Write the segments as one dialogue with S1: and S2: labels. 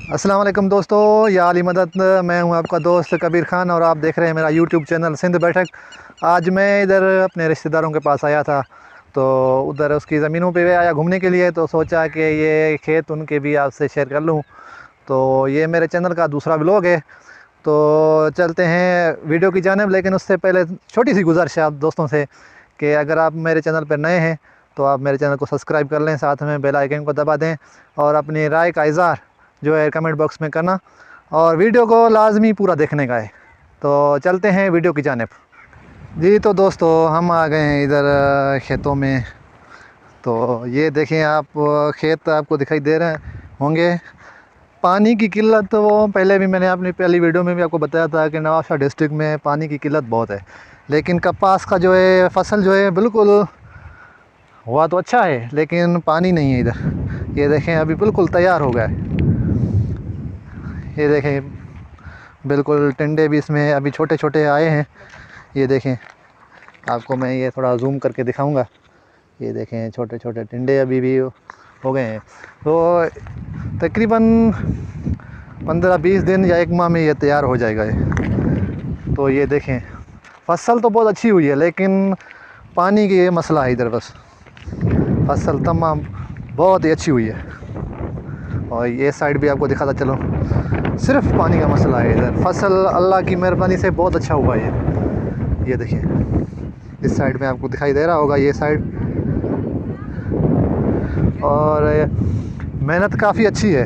S1: अस्सलाम वालेकुम दोस्तों, या अली मदद। मैं हूं आपका दोस्त कबीर ख़ान और आप देख रहे हैं मेरा यूट्यूब चैनल सिंध बैठक। आज मैं इधर अपने रिश्तेदारों के पास आया था, तो उधर उसकी ज़मीनों पे आया घूमने के लिए, तो सोचा कि ये खेत उनके भी आपसे शेयर कर लूं। तो ये मेरे चैनल का दूसरा व्लॉग है। तो चलते हैं वीडियो की जानिब, लेकिन उससे पहले छोटी सी गुजारिश है आप दोस्तों से कि अगर आप मेरे चैनल पर नए हैं तो आप मेरे चैनल को सब्सक्राइब कर लें, साथ में बेल आइकन को दबा दें और अपनी राय का इज़हार जो है कमेंट बॉक्स में करना, और वीडियो को लाजमी पूरा देखने का है। तो चलते हैं वीडियो की जानिब। जी तो दोस्तों, हम आ गए हैं इधर खेतों में। तो ये देखें आप, खेत आपको दिखाई दे रहे होंगे। पानी की किल्लत, वो पहले भी मैंने अपनी पहली वीडियो में भी आपको बताया था कि नवाबशाह डिस्ट्रिक्ट में पानी की किल्लत बहुत है, लेकिन कपास का जो है फसल जो है बिल्कुल हुआ तो अच्छा है, लेकिन पानी नहीं है इधर। ये देखें अभी बिल्कुल तैयार हो गया है। ये देखें बिल्कुल टिंडे भी इसमें अभी छोटे छोटे आए हैं। ये देखें, आपको मैं ये थोड़ा जूम करके दिखाऊंगा। ये देखें छोटे छोटे टिंडे अभी भी हो गए हैं। तो तकरीबन 15-20 दिन या एक माह में ये तैयार हो जाएगा ये। तो ये देखें फसल तो बहुत अच्छी हुई है, लेकिन पानी की ये मसला है इधर बस। फसल तमाम बहुत ही अच्छी हुई है, और ये साइड भी आपको दिखाता चलो, सिर्फ पानी का मसला है इधर। फसल अल्लाह की मेहरबानी से बहुत अच्छा हुआ है ये देखिए, इस साइड में आपको दिखाई दे रहा होगा ये साइड। और मेहनत काफ़ी अच्छी है,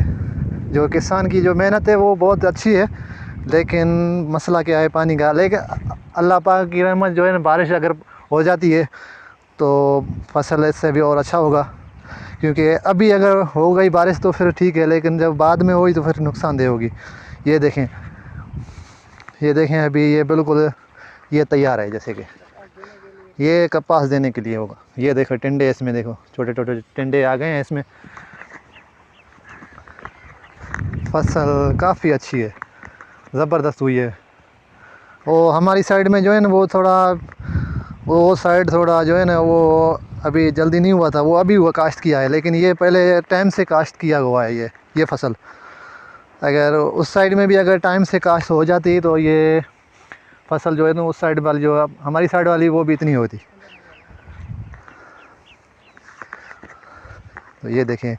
S1: जो किसान की जो मेहनत है वो बहुत अच्छी है, लेकिन मसला क्या है पानी का। लेकिन अल्लाह पाक की रहमत जो है ना, बारिश अगर हो जाती है तो फसल इससे भी और अच्छा होगा। क्योंकि अभी अगर हो गई बारिश तो फिर ठीक है, लेकिन जब बाद में हुई तो फिर नुकसानदेह होगी। ये देखें, ये देखें अभी ये बिल्कुल ये तैयार है, जैसे कि ये कपास देने के लिए होगा। ये देखो टिंडे, इसमें देखो छोटे छोटे टिंडे आ गए हैं इसमें। फसल काफ़ी अच्छी है, ज़बरदस्त हुई है। वो हमारी साइड में जो है ना, वो थोड़ा वो साइड थोड़ा जो है ना, वो अभी जल्दी नहीं हुआ था, वो अभी हुआ काश्त किया है। लेकिन ये पहले टाइम से काश्त किया हुआ है ये फसल। अगर उस साइड में भी अगर टाइम से काश्त हो जाती तो ये फसल जो है ना, उस साइड वाली जो अब हमारी साइड वाली वो भी इतनी होती। तो ये देखें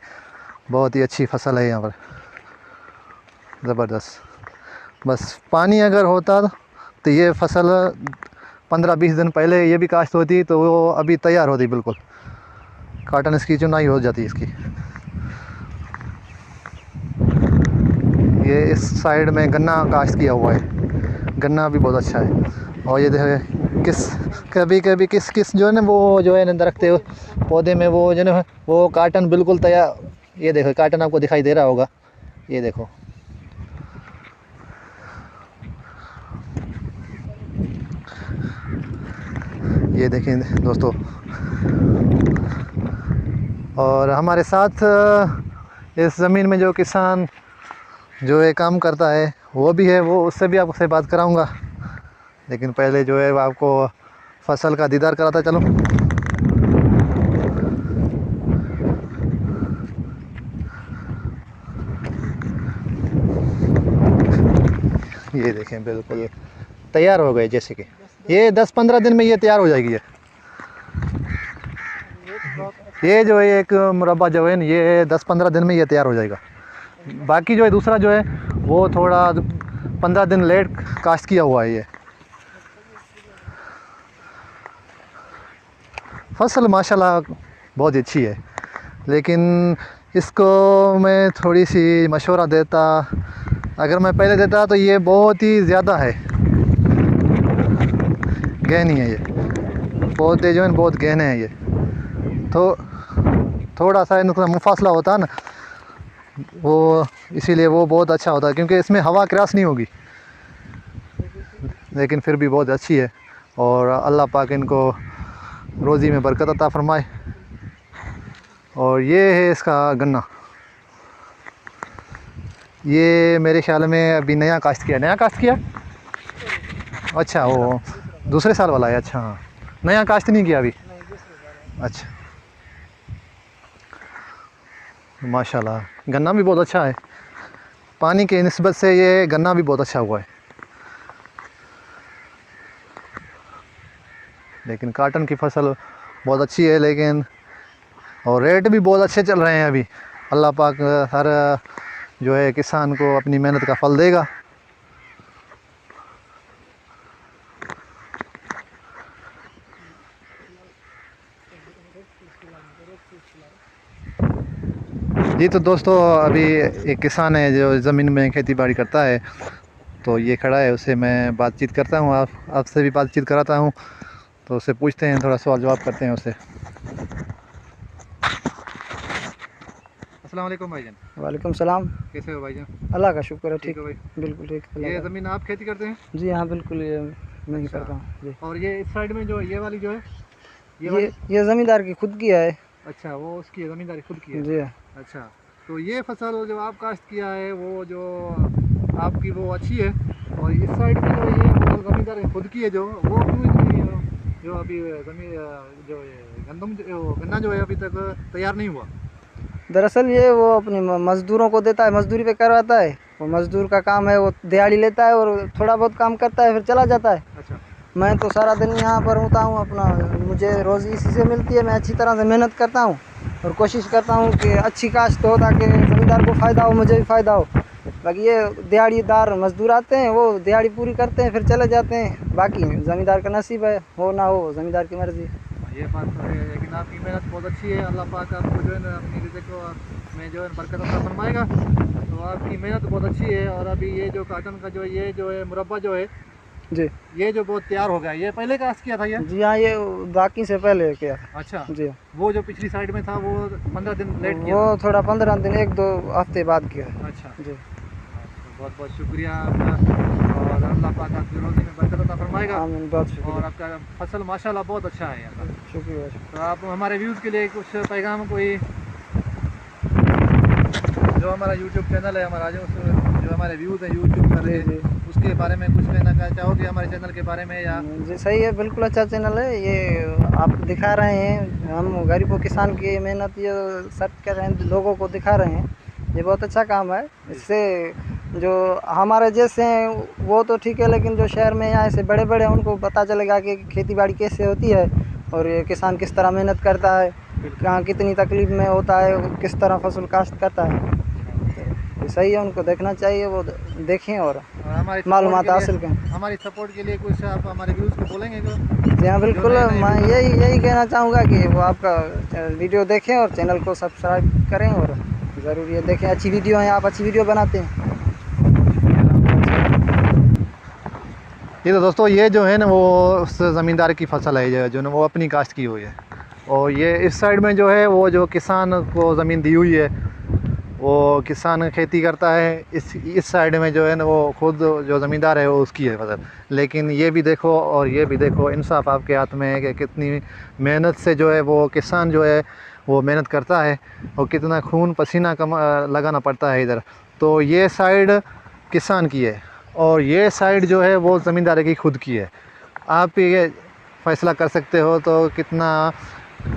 S1: बहुत ही अच्छी फसल है यहाँ पर, ज़बरदस्त। बस पानी अगर होता तो ये फसल 15-20 दिन पहले ये भी काश्त होती, तो वो अभी तैयार होती बिल्कुल। काटन इसकी चुनाई हो जाती इसकी। ये इस साइड में गन्ना काश्त किया हुआ है, गन्ना भी बहुत अच्छा है। और ये देखो किस कभी कभी किस किस जो है ना, वो जो है ना दरख्त पौधे में वो जो है ना, वो काटन बिल्कुल तैयार। ये देखो काटन आपको दिखाई दे रहा होगा, ये देखो। ये देखें दोस्तों, और हमारे साथ इस ज़मीन में जो किसान जो ये काम करता है वो भी है, वो उससे भी आपसे बात कराऊंगा। लेकिन पहले जो है आपको फसल का दीदार कराता चलो। ये देखें बिल्कुल तैयार हो गए, जैसे कि ये 10-15 दिन में ये तैयार हो जाएगी। ये जो है एक मुरब्बा जो है ना, ये 10-15 दिन में ये तैयार हो जाएगा। बाकी जो है दूसरा जो है वो थोड़ा 15 दिन लेट काश्त किया हुआ है। ये फसल माशाल्लाह बहुत अच्छी है, लेकिन इसको मैं थोड़ी सी मशवरा देता, अगर मैं पहले देता तो ये बहुत ही ज़्यादा है, गहनी है ये पौधे जो है बहुत गहने हैं ये। तो थोड़ा सा इनका मुफासला होता ना, वो इसीलिए वो बहुत अच्छा होता है, क्योंकि इसमें हवा क्रॉस नहीं होगी। लेकिन फिर भी बहुत अच्छी है, और अल्लाह पाक इनको रोज़ी में बरकत अता फरमाए। और ये है इसका गन्ना, ये मेरे ख्याल में अभी नया काश्त किया। अच्छा, वो दूसरे साल वाला है। अच्छा हाँ, नया काश्त नहीं किया अभी। अच्छा, माशाल्लाह गन्ना भी बहुत अच्छा है। पानी के निस्बत से ये गन्ना भी बहुत अच्छा हुआ है। लेकिन काटन की फसल बहुत अच्छी है, लेकिन और रेट भी बहुत अच्छे चल रहे हैं अभी। अल्लाह पाक हर जो है किसान को अपनी मेहनत का फल देगा। जी तो दोस्तों, अभी एक किसान है जो ज़मीन में खेती बाड़ी करता है, तो ये खड़ा है, उससे मैं बातचीत करता हूँ, आपसे भी बातचीत कराता हूँ। तो उससे पूछते हैं, थोड़ा सवाल जवाब करते हैं उससे। अस्सलाम वालेकुम भाईजान।
S2: वालेकुम सलाम।
S1: कैसे हो भाईजान?
S2: अल्लाह का शुक्र है, ठीक
S1: हो भाई?
S2: बिल्कुल ठीक।
S1: ये ज़मीन आप खेती करते हैं?
S2: जी हाँ, बिल्कुल ये मैं ही करता हूँ जी।
S1: और ये इस साइड में जो ये वाली जो है
S2: ये ज़मींदार की खुद की है।
S1: अच्छा, वो उसकी है, ज़मींदारी खुद की है।
S2: जी
S1: अच्छा, तो ये फसल जो आप काश्त किया है वो जो आपकी वो अच्छी है, और इस साइड में जो ये फसल ज़मींदार की खुद की है जो वो क्यों इतनी जो अभी ज़मीन जो ये गन्ना जो है अभी तक तैयार नहीं हुआ?
S2: दरअसल ये वो अपने मज़दूरों को देता है, मज़दूरी पे करवाता है। वो मज़दूर का काम है, वो दिहाड़ी लेता है और थोड़ा बहुत काम करता है, फिर चला जाता है।
S1: अच्छा,
S2: मैं तो सारा दिन यहाँ पर होता हूँ अपना, मुझे रोज़ी इसी से मिलती है। मैं अच्छी तरह से मेहनत करता हूँ और कोशिश करता हूँ कि अच्छी काश्त हो ताकि ज़मींदार को फ़ायदा हो, मुझे भी फ़ायदा हो। बाकी ये दिहाड़ीदार मज़दूर आते हैं, वो दिहाड़ी पूरी करते हैं, फिर चले जाते हैं। बाकी ज़मींदार का नसीब है, हो ना हो ज़मींदार की मर्ज़ी।
S1: ये बात तो है, लेकिन आपकी मेहनत बहुत अच्छी है। अल्लाह पाक आपको जो है ना अपनी रिज़्क़ को में जो है बरकत अता फरमाएगा। तो आपकी मेहनत बहुत अच्छी है। और अभी ये जो काटन का जो है मुरब्बा जो है
S2: जी,
S1: ये जो बहुत तैयार हो गया, ये पहले काश्त किया था ये?
S2: जी हाँ, ये बाकी से पहले किया।
S1: अच्छा,
S2: जी,
S1: वो जो पिछली साइड में था वो 15 दिन लेट किया
S2: वो
S1: था?
S2: थोड़ा 15 दिन 1-2 हफ्ते बाद किया।
S1: अच्छा,
S2: जी,
S1: बहुत बहुत शुक्रिया आपका। और अल्लाह पाक आपकी रोज़ी में बरकत अता फरमाएगा।
S2: आमीन, बहुत
S1: और
S2: शुक्रिया।
S1: आपका फसल माशाल्लाह बहुत अच्छा है यहाँ का।
S2: शुक्रिया।
S1: तो आप हमारे व्यूज़ के लिए कुछ पैगाम, कोई जो हमारा यूट्यूब चैनल है, हमारा जो हमारे व्यूज़ हैं यूट्यूब पर
S2: जी, जी,
S1: उसके बारे में कुछ कहना चाहोगे हमारे चैनल के बारे में? या
S2: जी सही है, बिल्कुल अच्छा चैनल है ये। आप दिखा रहे हैं, हम गरीबों किसान की मेहनत ये सर्च कर रहे हैं, लोगों को दिखा रहे हैं। ये बहुत अच्छा काम है। इससे जो हमारे जैसे हैं वो तो ठीक है, लेकिन जो शहर में यहाँ से बड़े बड़े हैं उनको पता चलेगा कि खेती बाड़ी कैसे होती है और ये किसान किस तरह मेहनत करता है, कहाँ कितनी तकलीफ़ में होता है, किस तरह फसल काश्त करता है। ये सही है, उनको देखना चाहिए, वो देखें और मालूमात हासिल करें।
S1: हमारी सपोर्ट के लिए कुछ आप हमारे व्यूज़ को बोलेंगे जो?
S2: जी हाँ, बिल्कुल। मैं यही कहना चाहूँगा कि वो आपका वीडियो देखें और चैनल को सब्सक्राइब करें, और ज़रूर ये देखें, अच्छी वीडियो हैं, आप अच्छी वीडियो बनाते हैं।
S1: ये तो दोस्तों, ये जो है ना वो उस ज़मींदार की फसल है जो ना वो अपनी काश्त की हुई है। और ये इस साइड में जो है वो जो किसान को ज़मीन दी हुई है, वो किसान खेती करता है। इस साइड में जो है ना वो खुद जो ज़मींदार है वो उसकी है फसल। लेकिन ये भी देखो और ये भी देखो, इंसाफ आपके हाथ में है कि कितनी मेहनत से जो है वो किसान जो है वो मेहनत करता है और कितना खून पसीना लगाना पड़ता है इधर। तो ये साइड किसान की है और ये साइड जो है वो ज़मींदार की खुद की है। आप ये फ़ैसला कर सकते हो तो कितना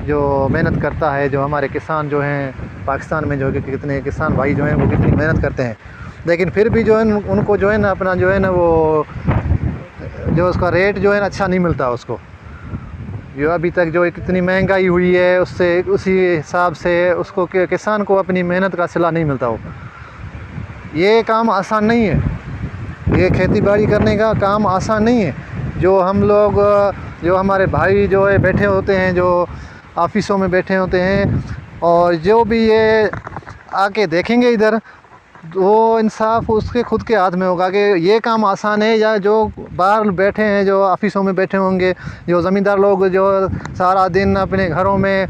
S1: जो मेहनत करता है जो हमारे किसान जो हैं पाकिस्तान में, जो कि कितने किसान भाई जो हैं वो कितनी मेहनत करते हैं। लेकिन फिर भी जो है उनको जो है ना अपना जो है ना वो जो उसका रेट जो है ना अच्छा नहीं मिलता उसको। जो अभी तक जो कितनी महंगाई हुई है उससे उसी हिसाब से उसको किसान को अपनी मेहनत का सिला नहीं मिलता हो। ये काम आसान नहीं है, ये खेती बाड़ी करने का काम आसान नहीं है। जो हम लोग जो हमारे भाई जो है बैठे होते हैं, जो ऑफिसों में बैठे होते हैं, और जो भी ये आके देखेंगे इधर, वो इंसाफ उसके खुद के हाथ में होगा कि ये काम आसान है या जो बाहर बैठे हैं, जो ऑफिसों में बैठे होंगे, जो ज़मींदार लोग जो सारा दिन अपने घरों में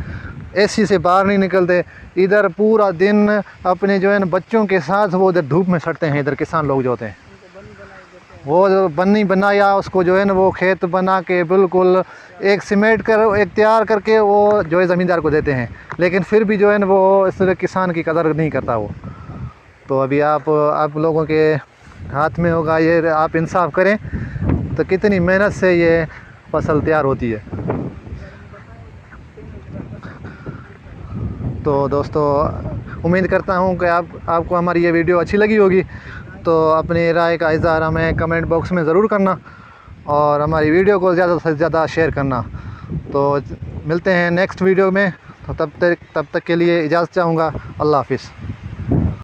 S1: एसी से बाहर नहीं निकलते, इधर पूरा दिन अपने जो है ना बच्चों के साथ वो इधर धूप में सड़ते हैं। इधर किसान लोग जो होते हैं वो जो बन्नी बनाया उसको जो है ना वो खेत बना के बिल्कुल एक सिमेंट कर एक तैयार करके वो जो है ज़मींदार को देते हैं। लेकिन फिर भी जो है ना वो इस किसान की कदर नहीं करता वो। तो अभी आप लोगों के हाथ में होगा, ये आप इंसाफ करें तो कितनी मेहनत से ये फसल तैयार होती है। तो दोस्तों, उम्मीद करता हूँ कि आपको हमारी ये वीडियो अच्छी लगी होगी। तो अपनी राय का इज़हार हमें कमेंट बॉक्स में ज़रूर करना और हमारी वीडियो को ज़्यादा से ज़्यादा शेयर करना। तो मिलते हैं नेक्स्ट वीडियो में। तो तब तक के लिए इजाज़त चाहूँगा। अल्लाह हाफ़िज़।